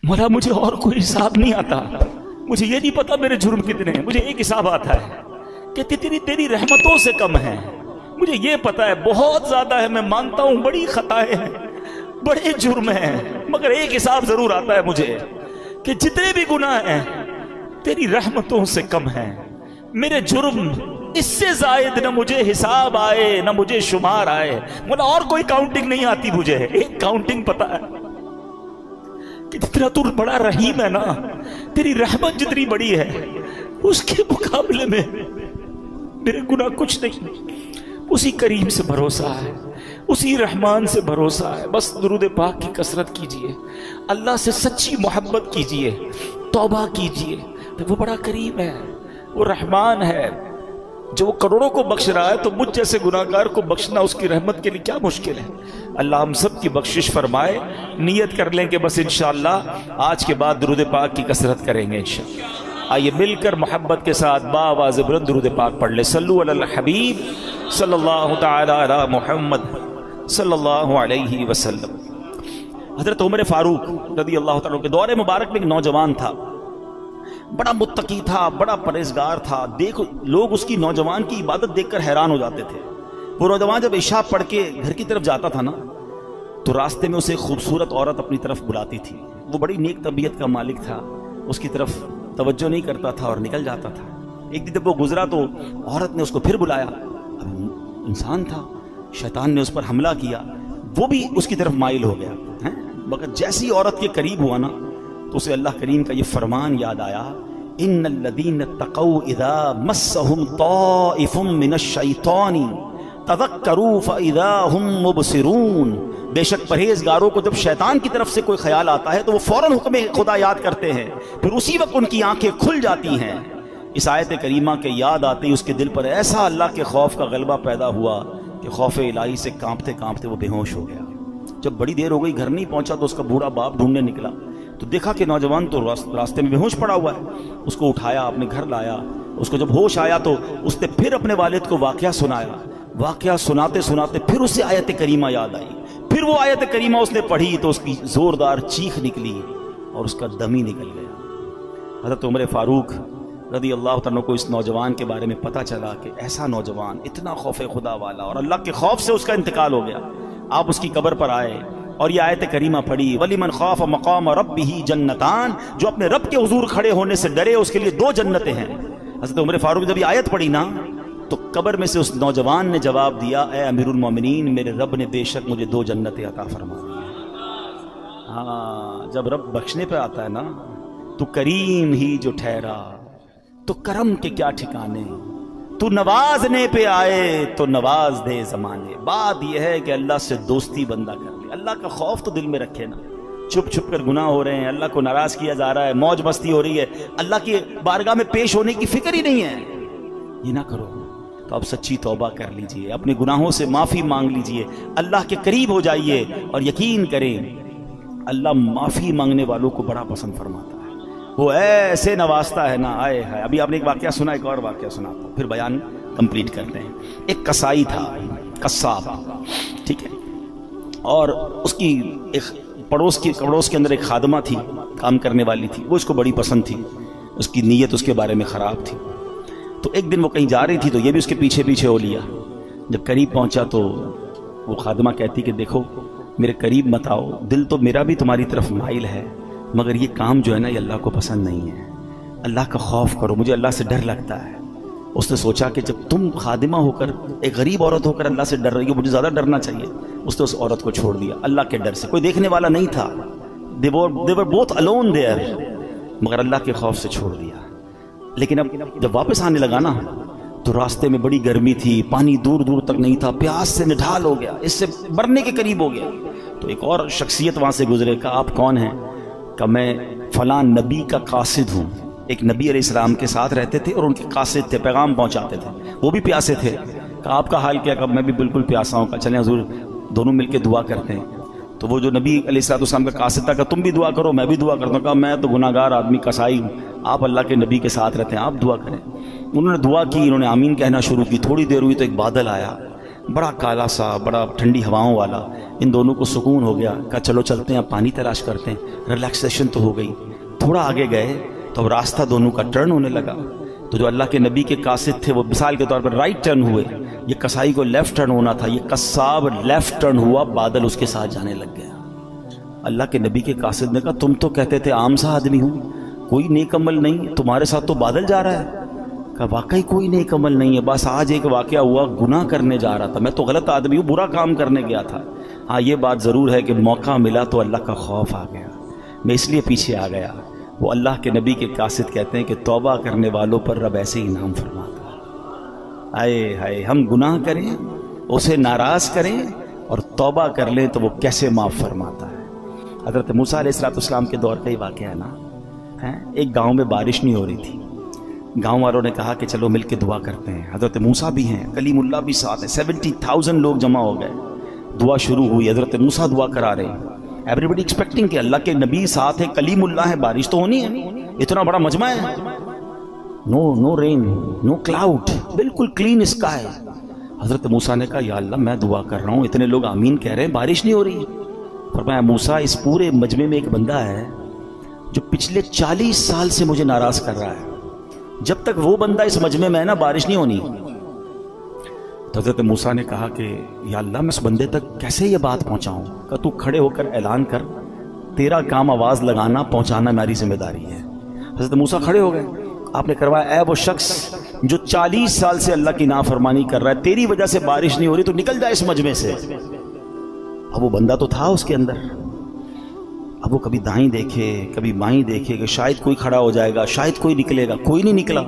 مولا مجھے اور کوئی حساب نہیں آتا، مجھے یہ نہیں پتا میرے جرم کتنے ہیں، مجھے ایک حساب آتا ہے کہ تیری رحمتوں سے کم ہے. مجھے یہ پتا ہے بہت زیادہ ہے، میں مانتا ہوں بڑی خطائیں ہیں، بڑے جرم ہیں، مگر ایک حساب ضرور آتا ہے مجھے کہ جتنے بھی گناہ ہیں تیری رحمتوں سے کم ہیں. میرے جرم اس سے زائد نہ مجھے حساب آئے نہ مجھے شمار آئے. مولا اور کوئی کاؤنٹنگ نہیں آتی مجھے، ایک کاؤنٹنگ پتا ہے کہ جتنا تو بڑا رحیم ہے نا، تیری رحمت جتنی بڑی ہے اس کے مقابلے میں میرے گناہ کچھ نہیں. اسی کریم سے بھروسہ ہے، اسی رحمان سے بھروسہ ہے. بس درود پاک کی کثرت کیجئے، اللہ سے سچی محبت کیجئے، توبہ کیجئے. وہ بڑا کریم ہے، وہ رحمان ہے، جو کروڑوں کو بخش رہا ہے تو مجھ جیسے گناہگار کو بخشنا اس کی رحمت کے لیے کیا مشکل ہے. اللہ ہم سب کی بخشش فرمائے. نیت کر لیں کہ بس انشاءاللہ آج کے بعد درود پاک کی کثرت کریں گے انشاءاللہ. آئیے مل کر محبت کے ساتھ باآواز بلند درود پاک پڑھ لیں. صلو علی الحبیب صلی اللہ تعالی علی محمد صلی اللہ علیہ وسلم. حضرت عمر فاروق رضی اللہ تعالیٰ کے دور مبارک میں ایک نوجوان تھا، بڑا متقی تھا، بڑا پرہیزگار تھا. دیکھو لوگ اس کی نوجوان کی عبادت دیکھ کر حیران ہو جاتے تھے. وہ نوجوان جب عشاء پڑھ کے گھر کی طرف جاتا تھا نا تو راستے میں اسے ایک خوبصورت عورت اپنی طرف بلاتی تھی. وہ بڑی نیک طبیعت کا مالک تھا، اس کی طرف توجہ نہیں کرتا تھا اور نکل جاتا تھا. ایک دن جب وہ گزرا تو عورت نے اس کو پھر بلایا. اب انسان تھا، شیطان نے اس پر حملہ کیا، وہ بھی اس کی طرف مائل ہو گیا. مگر جیسی عورت کے قریب ہوا نا تو اسے اللہ کریم کا یہ فرمان یاد آیا، ان الذین اتقوا اذا مسهم طائف من الشیطان تذکروا فاذا هم مبصرون. بے شک پرہیزگاروں کو جب شیطان کی طرف سے کوئی خیال آتا ہے تو وہ فوراً حکم خدا یاد کرتے ہیں، پھر اسی وقت ان کی آنکھیں کھل جاتی ہیں. اس آیت کریمہ کے یاد آتے ہی اس کے دل پر ایسا اللہ کے خوف کا غلبہ پیدا ہوا کہ خوف الہی سے کانپتے کانپتے وہ بے ہوش ہو گیا. جب بڑی دیر ہو گئی گھر نہیں پہنچا تو اس کا بوڑھا باپ ڈھونڈنے نکلا تو دیکھا کہ نوجوان تو راستے میں بے ہوش پڑا ہوا ہے. اس کو اٹھایا، اپنے گھر لایا. اس کو جب ہوش آیا تو اس نے پھر اپنے والد کو واقعہ سنایا. واقعہ سناتے سناتے پھر اسے آیت کریمہ یاد آئی. پھر وہ آیت کریمہ اس نے پڑھی تو اس کی زوردار چیخ نکلی اور اس کا دم ہی نکل گیا. حضرت عمر فاروق رضی اللہ تعالیٰ کو اس نوجوان کے بارے میں پتہ چلا کہ ایسا نوجوان اتنا خوف خدا والا، اور اللہ کے خوف سے اس کا انتقال ہو گیا. آپ اس کی قبر پر آئے اور یہ آیت کریمہ پڑھی، وَلِمَنْ خَافَ مَقَامَ رَبِّهِ جَنَّتَانِ. جو اپنے رب کے حضور کھڑے ہونے سے ڈرے اس کے لیے 2 جنتیں ہیں. حضرت عمر فاروق جب یہ آیت پڑھی نا تو قبر میں سے اس نوجوان نے جواب دیا، اے امیر المومنین، میرے رب نے بے شک مجھے 2 جنتیں عطا فرما دی. ہاں، جب رب بخشنے پہ آتا ہے نا تو کریم ہی جو ٹھہرا تو کرم کے کیا ٹھکانے، تو نوازنے پہ آئے تو نواز دے زمانے. بات یہ ہے کہ اللہ سے دوستی بندہ کر لے، اللہ کا خوف تو دل میں رکھے نا. چھپ چھپ کر گناہ ہو رہے ہیں، اللہ کو ناراض کیا جا رہا ہے، موج مستی ہو رہی ہے، اللہ کی بارگاہ میں پیش ہونے کی فکر ہی نہیں ہے، یہ نہ کرو. تو اب سچی توبہ کر لیجئے، اپنے گناہوں سے معافی مانگ لیجئے، اللہ کے قریب ہو جائیے اور یقین کریں اللہ معافی مانگنے والوں کو بڑا پسند فرماتا ہے. وہ ایسے نوازتا ہے نا، آئے ہے. ابھی آپ نے ایک واقعہ سنا، ایک اور واقعہ سناتا ہوں پھر بیان کمپلیٹ کرتے ہیں. ایک کسائی تھا، قصاب، ٹھیک ہے، اور اس کی ایک پڑوس کے اندر ایک خادمہ تھی، کام کرنے والی تھی. وہ اس کو بڑی پسند تھی، اس کی نیت اس کے بارے میں خراب تھی. تو ایک دن وہ کہیں جا رہی تھی تو یہ بھی اس کے پیچھے پیچھے ہو لیا. جب قریب پہنچا تو وہ خادمہ کہتی کہ دیکھو میرے قریب مت آؤ، دل تو میرا بھی تمہاری طرف مائل ہے، مگر یہ کام جو ہے نا یہ اللہ کو پسند نہیں ہے. اللہ کا خوف کرو، مجھے اللہ سے ڈر لگتا ہے. اس نے سوچا کہ جب تم خادمہ ہو کر، ایک غریب عورت ہو کر اللہ سے ڈر رہی ہو، مجھے زیادہ ڈرنا چاہیے. اس نے اس عورت کو چھوڑ دیا اللہ کے ڈر سے. کوئی دیکھنے والا نہیں تھا، they were both alone there، مگر اللہ کے خوف سے چھوڑ دیا. لیکن اب جب واپس آنے لگا نا تو راستے میں بڑی گرمی تھی، پانی دور دور تک نہیں تھا، پیاس سے نڈھال ہو گیا، اس سے مرنے کے قریب ہو گیا. تو ایک اور شخصیت وہاں سے گزرے. کہا آپ کون ہیں؟ کہ میں فلاں نبی کا قاصد ہوں. ایک نبی علیہ السلام کے ساتھ رہتے تھے اور ان کے قاصد تھے، پیغام پہنچاتے تھے. وہ بھی پیاسے تھے. کہا آپ کا حال کیا؟ کہ میں بھی بالکل پیاسا ہوں. کہ چلیں حضور دونوں مل کے دعا کرتے ہیں. تو وہ جو نبی علیہ السلام کا قاصد تھا کہ تم بھی دعا کرو میں بھی دعا کرتا ہوں. کہا میں تو گناہ گار آدمی کسائی ہوں، آپ اللہ کے نبی کے ساتھ رہتے ہیں، آپ دعا کریں. انہوں نے دعا کی، انہوں نے آمین کہنا شروع کی. تھوڑی دیر ہوئی تو ایک بادل آیا. بڑا کالا سا، بڑا ٹھنڈی ہواؤں والا. ان دونوں کو سکون ہو گیا، کہا چلو چلتے ہیں، اب پانی تلاش کرتے ہیں. ریلیکسیشن تو ہو گئی. تھوڑا آگے گئے تو اب راستہ دونوں کا ٹرن ہونے لگا. تو جو اللہ کے نبی کے قاصد تھے وہ مثال کے طور پر رائٹ ٹرن ہوئے، یہ کسائی کو لیفٹ ٹرن ہونا تھا، یہ قصاب لیفٹ ٹرن ہوا، بادل اس کے ساتھ جانے لگ گیا. اللہ کے نبی کے قاصد نے کہا تم تو کہتے تھے عام سا آدمی ہوں، کوئی نیک عمل نہیں، تمہارے ساتھ تو بادل جا رہا ہے. کہا واقعی کوئی نیک عمل نہیں ہے، بس آج ایک واقعہ ہوا، گناہ کرنے جا رہا تھا، میں تو غلط آدمی ہوں، برا کام کرنے گیا تھا. ہاں یہ بات ضرور ہے کہ موقع ملا تو اللہ کا خوف آ گیا، میں اس لیے پیچھے آ گیا. وہ اللہ کے نبی کے قاصد کہتے ہیں کہ توبہ کرنے والوں پر رب ایسے انعام فرماتا ہے. آئے ہائے، ہم گناہ کریں، اسے ناراض کریں اور توبہ کر لیں تو وہ کیسے معاف فرماتا ہے. حضرت موسیٰ علیہ السلام کے دور کا ہی واقعہ ہے نا. ایک گاؤں میں بارش نہیں ہو رہی تھی. گاؤں والوں نے کہا کہ چلو مل کے دعا کرتے ہیں. حضرت موسیٰ بھی ہیں، کلیم اللہ بھی ساتھ ہیں، 70,000 لوگ جمع ہو گئے. دعا شروع ہوئی، حضرت موسیٰ دعا کرا رہے ہیں. ایوری بڈی ایکسپیکٹنگ کہ اللہ کے نبی ساتھ ہے، کلیم اللہ ہے، بارش تو ہونی ہے، اتنا بڑا مجمع ہے. نو رین، نو کلاؤڈ، بالکل کلین اسکائی. حضرت موسیٰ نے کہا یا اللہ میں دعا کر رہا ہوں، اتنے لوگ آمین کہہ رہے ہیں، بارش نہیں ہو رہی. فرمایا موسیٰ اس پورے مجمع میں ایک بندہ ہے جو پچھلے 40 سال سے مجھے ناراض کر رہا ہے، جب تک وہ بندہ اس مجمع میں ہے نا بارش نہیں ہونی. تو حضرت موسیٰ نے کہا کہ یا اللہ میں اس بندے تک کیسے یہ بات پہنچاؤں. کہ تو کھڑے ہو کر اعلان کر، تیرا کام آواز لگانا پہنچانا میری ذمہ داری ہے. حضرت موسیٰ کھڑے ہو گئے. آپ نے کروایا اے وہ شخص جو 40 سال سے اللہ کی نافرمانی کر رہا ہے، تیری وجہ سے بارش نہیں ہو رہی تو نکل جائے اس مجمع سے. اب وہ بندہ تو تھا اس کے اندر. اب وہ کبھی دائیں دیکھے کبھی بائیں دیکھے کہ شاید کوئی کھڑا ہو جائے گا، شاید کوئی نکلے گا، کوئی نہیں نکلا.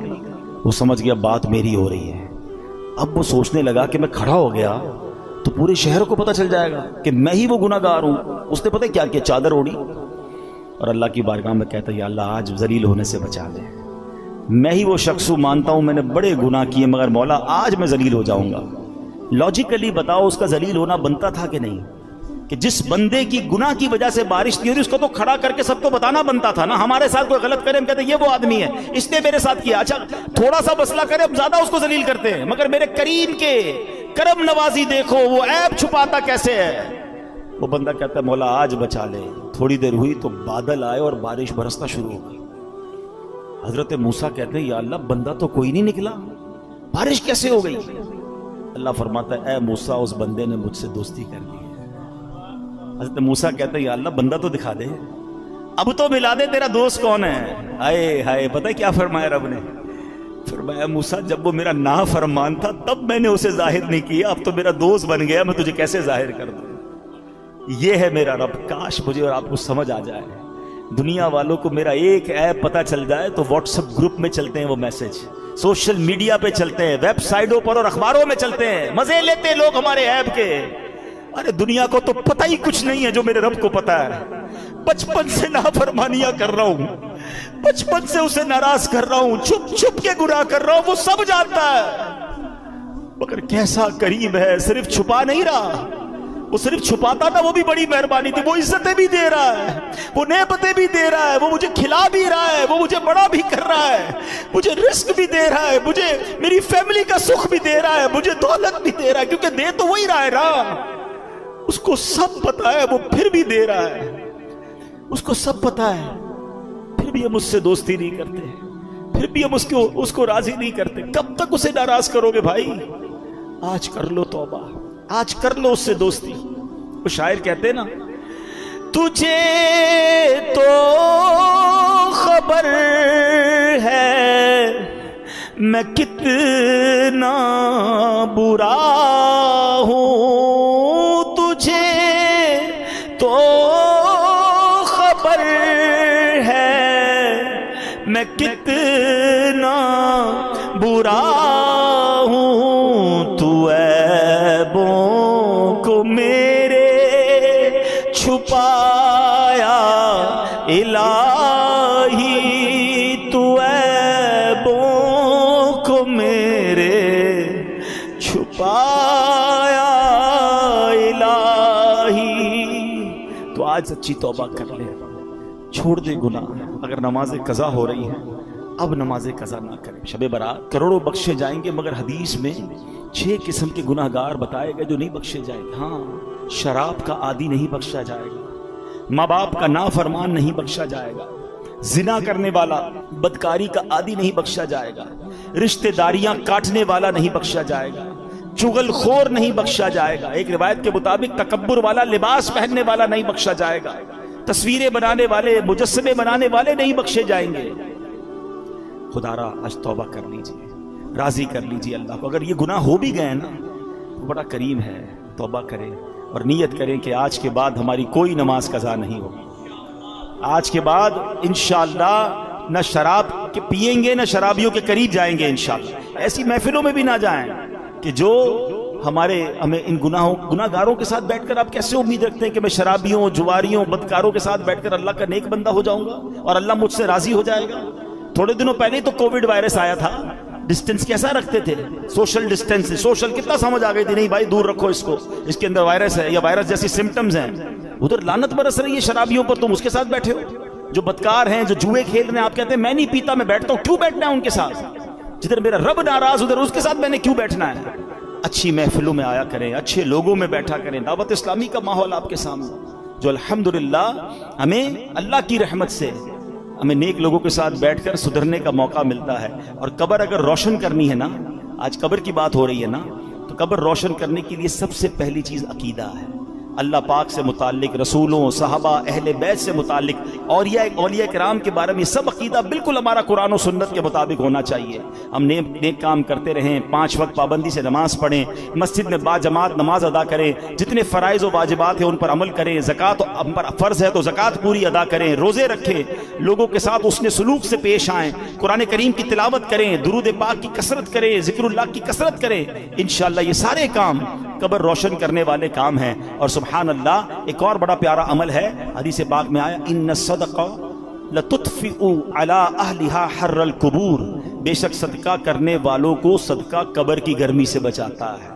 وہ سمجھ گیا بات میری ہو رہی ہے. اب وہ سوچنے لگا کہ میں کھڑا ہو گیا تو پورے شہر کو پتہ چل جائے گا کہ میں ہی وہ گناہ گار ہوں. اس نے پتہ کیا کیا، چادر اوڑی اور اللہ کی بارگاہ میں کہتا یا اللہ آج ذلیل ہونے سے بچا لے. میں ہی وہ شخص ہوں، مانتا ہوں میں نے بڑے گناہ کیے، مگر مولا آج میں ذلیل ہو جاؤں گا. لاجیکلی بتاؤ اس کا ذلیل ہونا بنتا تھا کہ نہیں؟ کہ جس بندے کی گناہ کی وجہ سے بارش نہیں ہو رہی اس کو تو کھڑا کر کے سب کو بتانا بنتا تھا نا. ہمارے ساتھ کوئی غلط کرے ہم کہتے ہیں یہ وہ آدمی ہے، اس نے میرے ساتھ کیا. اچھا تھوڑا سا مسئلہ کرے ہم زیادہ اس کو ذلیل کرتے ہیں، مگر میرے کریم کے کرم نوازی دیکھو، وہ عیب چھپاتا کیسے ہے. وہ بندہ کہتا ہے مولا آج بچا لے. تھوڑی دیر ہوئی تو بادل آئے اور بارش برسنا شروع ہو گئی. حضرت موسیٰ کہتے ہیں یا اللہ بندہ تو کوئی نہیں نکلا، بارش کیسے ہو گئی؟ اللہ فرماتا ہے اے موسیٰ اس بندے نے مجھ سے دوستی کر لی. حضرت موسیٰ کہتے ہیں یا اللہ بندہ تو دکھا دے، اب تو ملا دے تیرا دوست کون ہے. آئے ہائے، پتہ کیا فرمایا رب نے؟ فرمایا موسیٰ جب وہ میرا نافرمان تھا تب میں نے اسے ظاہر نہیں کیا، اب تو میرا دوست بن گیا، میں تجھے کیسے ظاہر کر دوں. یہ ہے میرا رب. کاش مجھے اور آپ کو سمجھ آ جائے. دنیا والوں کو میرا ایک ایپ پتہ چل جائے تو واٹس ایپ گروپ میں چلتے ہیں وہ میسج، سوشل میڈیا پہ چلتے ہیں، ویب سائٹوں پر اور اخباروں میں چلتے ہیں، مزے لیتے ہیں لوگ ہمارے ایپ کے. ارے دنیا کو تو پتہ ہی کچھ نہیں ہے جو میرے رب کو پتہ ہے. بچپن سے نافرمانیاں کر رہا ہوں، بچپن سے اسے ناراض کر رہا ہوں، چھپ چھپ کے گناہ کر رہا ہوں، وہ سب جانتا ہے. مگر کیسا کریم ہے، صرف چھپا نہیں رہا. وہ صرف چھپاتا تھا وہ بھی بڑی مہربانی تھی، وہ عزتیں بھی دے رہا ہے، وہ نعمتیں بھی دے رہا ہے، وہ مجھے کھلا بھی رہا ہے، وہ مجھے بڑا بھی کر رہا ہے، مجھے رزق بھی دے رہا ہے، مجھے میری فیملی کا سکھ بھی دے رہا ہے، مجھے دولت بھی دے رہا ہے، کیونکہ دے تو وہی رہا ہے نا. اس کو سب پتا ہے، وہ پھر بھی دے رہا ہے. اس کو سب پتا ہے، پھر بھی ہم اس سے دوستی نہیں کرتے، پھر بھی ہم اس کو راضی نہیں کرتے. کب تک اسے ناراض کرو گے بھائی؟ آج کر لو توبہ، آج کر لو اس سے دوستی. وہ شاعر کہتے ہیں نا تجھے تو خبر ہے میں کتنا برا ہوں، تجھے تو خبر ہے میں کتنا برا ہوں، تو عیبوں کو میرے چھپایا الہی، تو عیبوں کو میرے چھپایا الہی. تو آج سچی توبہ کر لے، چھوڑ دے گناہ. اگر نماز قضا ہو رہی ہے اب نماز قضا نہ کریں. شب برات کروڑوں بخشے جائیں گے مگر حدیث میں 6 قسم کے گناہ گار بتائے گئے جو نہیں بخشے جائیں گے. ہاں، شراب کا عادی نہیں بخشا جائے گا، ماں باپ کا نافرمان نہیں بخشا جائے گا، زنا کرنے والا بدکاری کا عادی نہیں بخشا جائے گا، رشتہ داریاں کاٹنے والا نہیں بخشا جائے گا، چغل خور نہیں بخشا جائے گا، ایک روایت کے مطابق تکبر والا لباس پہننے والا نہیں بخشا جائے گا، تصویریں بنانے والے مجسمے بنانے والے نہیں بخشے جائیں گے. خدا را آج توبہ کر لیجئے، راضی کر لیجئے اللہ کو. اگر یہ گناہ ہو بھی گئے نا تو بڑا کریم ہے، توبہ کریں اور نیت کریں کہ آج کے بعد ہماری کوئی نماز قضا نہیں ہوگی. آج کے بعد انشاءاللہ نہ شراب کے پئیں گے، نہ شرابیوں کے قریب جائیں گے انشاءاللہ. ایسی محفلوں میں بھی نہ جائیں کہ جو ہمیں ان گناہ گاروں کے ساتھ بیٹھ کر آپ کیسے امید رکھتے ہیں کہ میں شرابیوں، جواریوں، بدکاروں کے ساتھ بیٹھ کر اللہ کا نیک بندہ ہو جاؤں گا اور اللہ مجھ سے راضی ہو جائے گا. تھوڑے دنوں پہلے تو کووڈ وائرس آیا تھا، ڈسٹنس کیسا رکھتے تھے؟ Social distance. سوشل کتنا سمجھ آ گئی تھی، نہیں بھائی دور رکھو اس کو، اس کے اندر وائرس ہے یا وائرس جیسی سمٹمز ہیں. ادھر لعنت برس رہی ہے شرابیوں پر، تم اس کے ساتھ بیٹھے ہو. جو بدکار ہیں، جو جوئے کھیل رہے ہیں، آپ کہتے ہیں میں نہیں پیتا میں بیٹھتا ہوں. کیوں بیٹھنا ہے ان کے ساتھ؟ جدھر میرا رب ناراض ادھر اس کے ساتھ میں نے کیوں بیٹھنا ہے؟ اچھی محفلوں میں آیا کریں، اچھے لوگوں میں بیٹھا کریں. دعوت اسلامی کا ماحول آپ کے سامنے جو الحمدللہ ہمیں اللہ کی رحمت سے ہمیں نیک لوگوں کے ساتھ بیٹھ کر سدھرنے کا موقع ملتا ہے. اور قبر اگر روشن کرنی ہے نا، آج قبر کی بات ہو رہی ہے نا، تو قبر روشن کرنے کے لیے سب سے پہلی چیز عقیدہ ہے. اللہ پاک سے متعلق، رسولوں، صحابہ، اہل بیت سے متعلق، اولیاء کرام کے بارے میں سب عقیدہ بالکل ہمارا قرآن و سنت کے مطابق ہونا چاہیے. ہم نیک کام کرتے رہیں، 5 وقت پابندی سے نماز پڑھیں، مسجد میں با جماعت نماز ادا کریں، جتنے فرائض و واجبات ہیں ان پر عمل کریں، زکوٰۃ ہم پر فرض ہے تو زکوٰۃ پوری ادا کریں، روزے رکھیں، لوگوں کے ساتھ حسن سلوک سے پیش آئیں، قرآن کریم کی تلاوت کریں، درود پاک کی کثرت کریں، ذکر اللہ کی کثرت کریں. انشاءاللہ یہ سارے کام قبر روشن کرنے والے کام ہیں. اور سبحان اللہ ایک اور بڑا پیارا عمل ہے، حدیث پاک میں آیا ان الصدقہ لتطفئ علی اہلھا حر القبور. بے شک صدقہ کرنے والوں کو صدقہ قبر کی گرمی سے بچاتا ہے.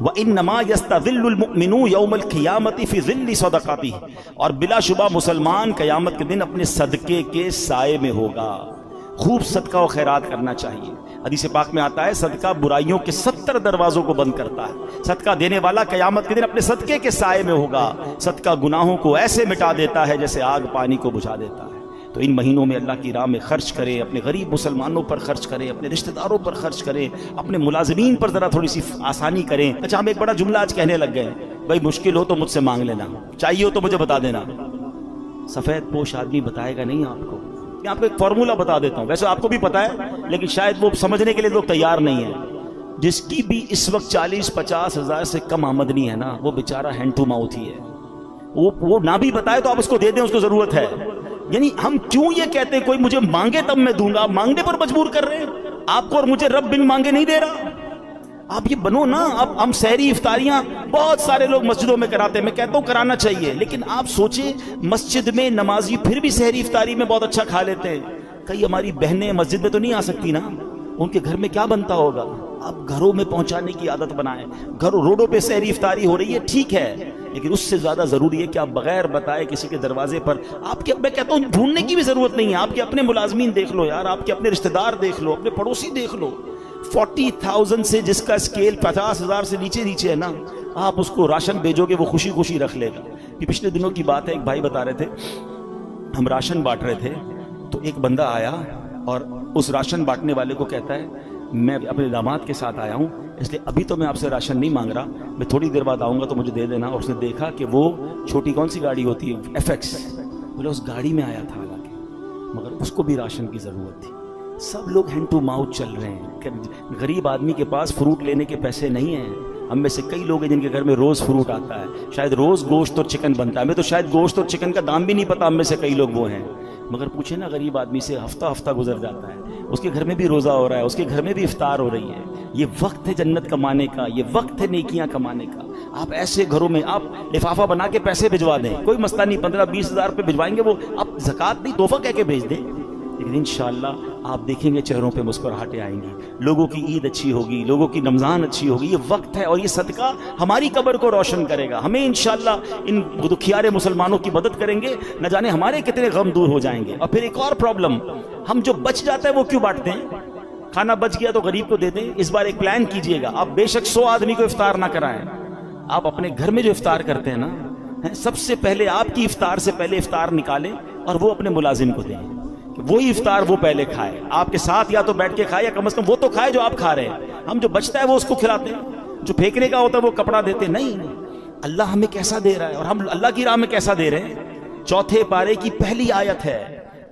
وانما یستظل المؤمن یوم القیامۃ فی ظل صدقاتہ. اور بلا شبہ مسلمان قیامت کے دن اپنے صدقے کے سائے میں ہوگا. خوب صدقہ و خیرات کرنا چاہیے. حدیث پاک میں آتا ہے صدقہ برائیوں کے 70 دروازوں کو بند کرتا ہے. صدقہ دینے والا قیامت کے دن اپنے صدقے کے سائے میں ہوگا. صدقہ گناہوں کو ایسے مٹا دیتا ہے جیسے آگ پانی کو بجھا دیتا ہے. تو ان مہینوں میں اللہ کی راہ میں خرچ کریں، اپنے غریب مسلمانوں پر خرچ کریں، اپنے رشتہ داروں پر خرچ کریں، اپنے ملازمین پر ذرا تھوڑی سی آسانی کریں. اچھا ہم ایک بڑا جملہ آج کہنے لگ گئے، بھائی مشکل ہو تو مجھ سے مانگ لینا، چاہیے ہو تو مجھے بتا دینا. سفید پوش آدمی بتائے گا نہیں آپ کو. میں آپ کو ایک فارمولہ بتا دیتا ہوں، ویسے آپ کو بھی پتا ہے لیکن شاید وہ سمجھنے کے لیے لوگ تیار نہیں ہیں. جس کی بھی اس وقت 40-50 ہزار سے کم آمدنی ہے نا، وہ بیچارہ ہینڈ ٹو ماؤتھ ہی ہے. وہ نہ بھی بتائے تو آپ اس کو دے دیں، اس کو ضرورت ہے. یعنی ہم کیوں یہ کہتے ہیں کوئی مجھے مانگے تب میں دوں گا؟ مانگنے پر مجبور کر رہے ہیں آپ کو، اور مجھے رب بن مانگے نہیں دے رہا. آپ یہ بنو نا. اب ہم سحری افطاریاں بہت سارے لوگ مسجدوں میں کراتے ہیں، میں کہتا ہوں کرانا چاہیے، لیکن آپ سوچیں مسجد میں نمازی پھر بھی سحری افطاری میں بہت اچھا کھا لیتے ہیں. کئی ہماری بہنیں مسجد میں تو نہیں آ سکتی نا، ان کے گھر میں کیا بنتا ہوگا؟ آپ گھروں میں پہنچانے کی عادت بنائیں. گھروں روڈوں پہ سحری افطاری ہو رہی ہے ٹھیک ہے، لیکن اس سے زیادہ ضروری ہے کہ آپ بغیر بتائے کسی کے دروازے پر آپ کے، میں کہتا ہوں ڈھونڈنے کی بھی ضرورت نہیں ہے. آپ کے اپنے ملازمین دیکھ لو یار، آپ کے اپنے رشتہ دار دیکھ لو، اپنے پڑوسی دیکھ لو. 40,000 سے جس کا اسکیل 50,000 سے نیچے ہے نا، آپ اس کو راشن بھیجو گے وہ خوشی خوشی رکھ لے گا. یہ پچھلے دنوں کی بات ہے، ایک بھائی بتا رہے تھے ہم راشن بانٹ رہے تھے تو ایک بندہ آیا اور اس راشن بانٹنے والے کو کہتا ہے میں اپنے داماد کے ساتھ آیا ہوں اس لیے ابھی تو میں آپ سے راشن نہیں مانگ رہا، میں تھوڑی دیر بعد آؤں گا تو مجھے دے دینا. اور اس نے دیکھا کہ وہ چھوٹی کون سی گاڑی ہوتی ہے FX، بولے اس گاڑی میں آیا تھا حالانکہ، مگر اس کو بھی راشن کی ضرورت تھی. سب لوگ ہینڈ ٹو ماؤتھ چل رہے ہیں کہ غریب آدمی کے پاس فروٹ لینے کے پیسے نہیں ہیں. ہم میں سے کئی لوگ ہیں جن کے گھر میں روز فروٹ آتا ہے، شاید روز گوشت اور چکن بنتا ہے. ہمیں تو شاید گوشت اور چکن کا دام بھی نہیں پتا، ہم میں سے کئی لوگ وہ ہیں. مگر پوچھے نا غریب آدمی سے، ہفتہ گزر جاتا ہے، اس کے گھر میں بھی روزہ ہو رہا ہے، اس کے گھر میں بھی افطار ہو رہی ہے. یہ وقت ہے جنت کمانے کا، یہ وقت ہے نیکیاں کمانے کا. آپ ایسے گھروں میں آپ لفافہ بنا کے پیسے بھجوا دیں، کوئی مسئلہ نہیں. 15-20 ہزار روپے بھجوائیں گے وہ، آپ زکوٰۃ نہیں تحفہ کہہ کے بھیج دیں. لیکن انشاءاللہ آپ دیکھیں گے چہروں پہ مسکراہٹیں آئیں گی، لوگوں کی عید اچھی ہوگی، لوگوں کی رمضان اچھی ہوگی۔ یہ وقت ہے اور یہ صدقہ ہماری قبر کو روشن کرے گا، ہمیں انشاءاللہ ان دکھیارے مسلمانوں کی مدد کریں گے، نہ جانے ہمارے کتنے غم دور ہو جائیں گے۔ اور پھر ایک اور پرابلم، ہم جو بچ جاتا ہے وہ کیوں بانٹتے ہیں؟ کھانا بچ گیا تو غریب کو دے دیں۔ اس بار ایک پلان کیجئے گا، آپ بے شک 100 آدمی کو افطار نہ کرائیں، آپ اپنے گھر میں جو افطار کرتے ہیں نا، سب سے پہلے آپ کی افطار سے پہلے افطار نکالیں اور وہ اپنے ملازم کو دیں، وہی افطار وہ پہلے کھائے، آپ کے ساتھ یا تو بیٹھ کے کھائے یا کم از کم وہ تو کھائے جو آپ کھا رہے ہیں۔ ہم جو بچتا ہے وہ اس کو کھلاتے ہیں، جو پھینکنے کا ہوتا ہے وہ کپڑا دیتے نہیں۔ اللہ ہمیں کیسا دے رہا ہے اور ہم اللہ کی راہ میں کیسا دے رہے ہیں۔ 4 پارے کی پہلی آیت ہے،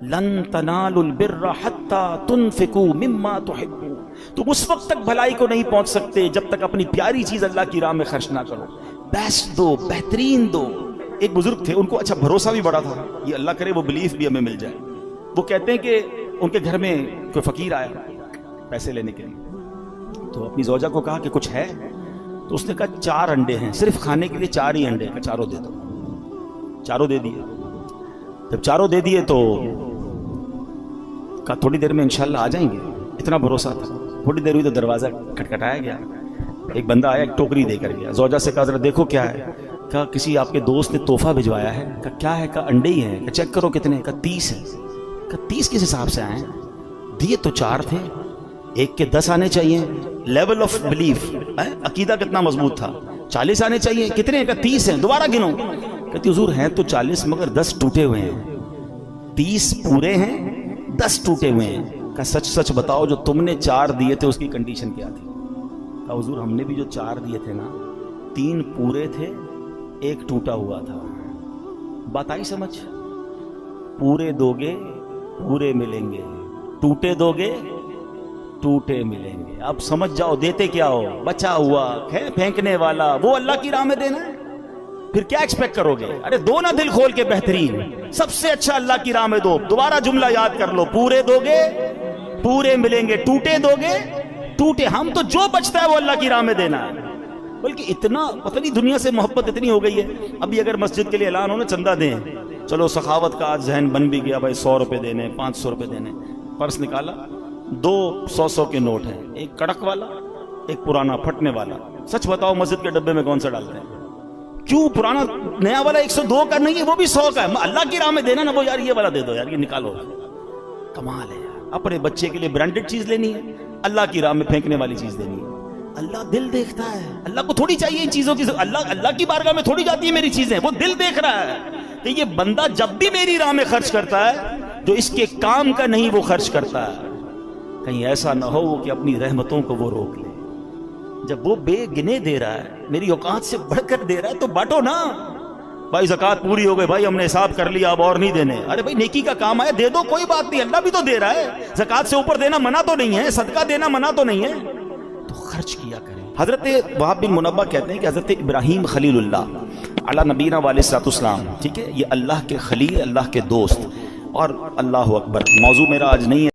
لن تنالوا البر حتى تنفقوا مما تحبون، تم اس وقت تک بھلائی کو نہیں پہنچ سکتے جب تک اپنی پیاری چیز اللہ کی راہ میں خرچ نہ کرو، بیسٹ دو، بہترین دو۔ ایک بزرگ تھے، ان کو اچھا بھروسہ بھی بڑا تھا، یہ اللہ کرے وہ بلیف بھی ہمیں مل جائے۔ وہ کہتے ہیں کہ ان کے گھر میں کوئی فقیر آیا پیسے لینے کے لیے، تو اپنی زوجہ کو کہا کہ کچھ ہے، تو اس نے کہا 4 انڈے ہیں، صرف کھانے کے لیے 4 ہی انڈے ہیں، 4 دے دو۔ 4 دے دیے۔ جب 4 دے دیے تو کہا تھوڑی دیر میں انشاءاللہ آ جائیں گے، اتنا بھروسہ تھا۔ تھوڑی دیر ہوئی تو دروازہ کھٹکھٹایا گیا، ایک بندہ آیا، ایک ٹوکری دے کر گیا۔ زوجہ سے کہا ذرا دیکھو کیا ہے، کہا کسی آپ کے دوست نے تحفہ بھجوایا ہے۔ کہا کیا ہے؟ کہا انڈے ہی ہیں۔ کہا چیک کرو کتنے؟ کہا 30 ہے۔ کہا 30 کس حساب سے آئے؟ دیے تو 4 تھے، ایک کے 10 آنے چاہیے۔ لیول آف بلیف، عقیدہ کتنا مضبوط تھا۔ 40 آنے چاہیے، کتنے؟ کہا 30 ہیں۔ دوبارہ گنو، کہتی حضور ہیں تو 40 مگر 10 ٹوٹے ہوئے ہیں، 30 پورے ہیں 10 ٹوٹے ہوئے ہیں۔ کہا سچ سچ بتاؤ جو تم نے 4 دیے تھے اس کی کنڈیشن کیا تھی؟ کہا حضور ہم نے بھی جو 4 دیے تھے نا، 3 پورے تھے، 1 ٹوٹا ہوا تھا۔ بات آئی سمجھ؟ پورے دو گے پورے ملیں گے، ٹوٹے دو گے ٹوٹے ملیں گے۔ اب سمجھ جاؤ دیتے کیا ہو، بچا ہوا پھینکنے والا، وہ اللہ کی راہ میں دینا ہے۔ پھر کیا ایکسپیکٹ کرو گے؟ ارے دو نا دل کھول کے، بہترین سب سے اچھا اللہ کی راہ میں دو۔ دوبارہ جملہ یاد کر لو، پورے دو گے پورے ملیں گے، ٹوٹے دو گے ٹوٹے۔ ہم تو جو بچتا ہے وہ اللہ کی راہ میں دینا ہے۔ بلکہ اتنا پتہ نہیں دنیا سے محبت اتنی ہو گئی ہے، ابھی اگر مسجد کے لیے اعلان ہو نا چندہ دیں، چلو سخاوت کا آج ذہن بن بھی گیا، بھائی 100 روپے دینے، 500 روپے دینے۔ پرس نکالا، 2 100 کے نوٹ ہیں، ایک کڑک والا ایک پرانا پھٹنے والا۔ سچ بتاؤ مسجد کے ڈبے میں کون سا ڈالتے ہیں؟ کیوں؟ پرانا نیا والا 102 کا نہیں ہے، وہ بھی 100 کا ہے۔ اللہ کی راہ میں دینا نا، وہ یار یہ والا دے دو یار، یہ نکالو۔ کمال ہے یار، اپنے بچے کے لیے برانڈڈ چیز لینی ہے، اللہ کی راہ میں پھینکنے والی چیز لینی ہے۔ اللہ دل دیکھتا ہے، اللہ کو تھوڑی چاہیے ان چیزوں کی، اللہ کی بارگاہ میں تھوڑی جاتی ہے میری چیزیں، وہ دل دیکھ رہا ہے کہ یہ بندہ جب بھی میری راہ میں خرچ کرتا ہے جو اس کے کام کا نہیں وہ خرچ کرتا ہے، کہیں ایسا نہ ہو کہ اپنی رحمتوں کو وہ روک لے۔ جب وہ بے گنے دے رہا ہے، میری اوقات سے بڑھ کر دے رہا ہے، تو بانٹو نا۔ بھائی زکوٰۃ پوری ہو گئی، بھائی ہم نے حساب کر لیا، اب اور نہیں دینے۔ ارے بھائی نیکی کا کام آیا، دے دو، کوئی بات نہیں، اللہ بھی تو دے رہا ہے۔ زکوٰۃ سے اوپر دینا منع تو نہیں ہے، صدقہ دینا منع تو نہیں ہے، تو خرچ کیا کریں۔ حضرت وہاب بن منبہ کہتے ہیں کہ حضرت ابراہیم خلیل اللہ علی نبینا علیہ الصلوۃ والسلام، ٹھیک ہے، یہ اللہ کے خلیل، اللہ کے دوست۔ اور اللہ اکبر، موضوع میرا آج نہیں ہے۔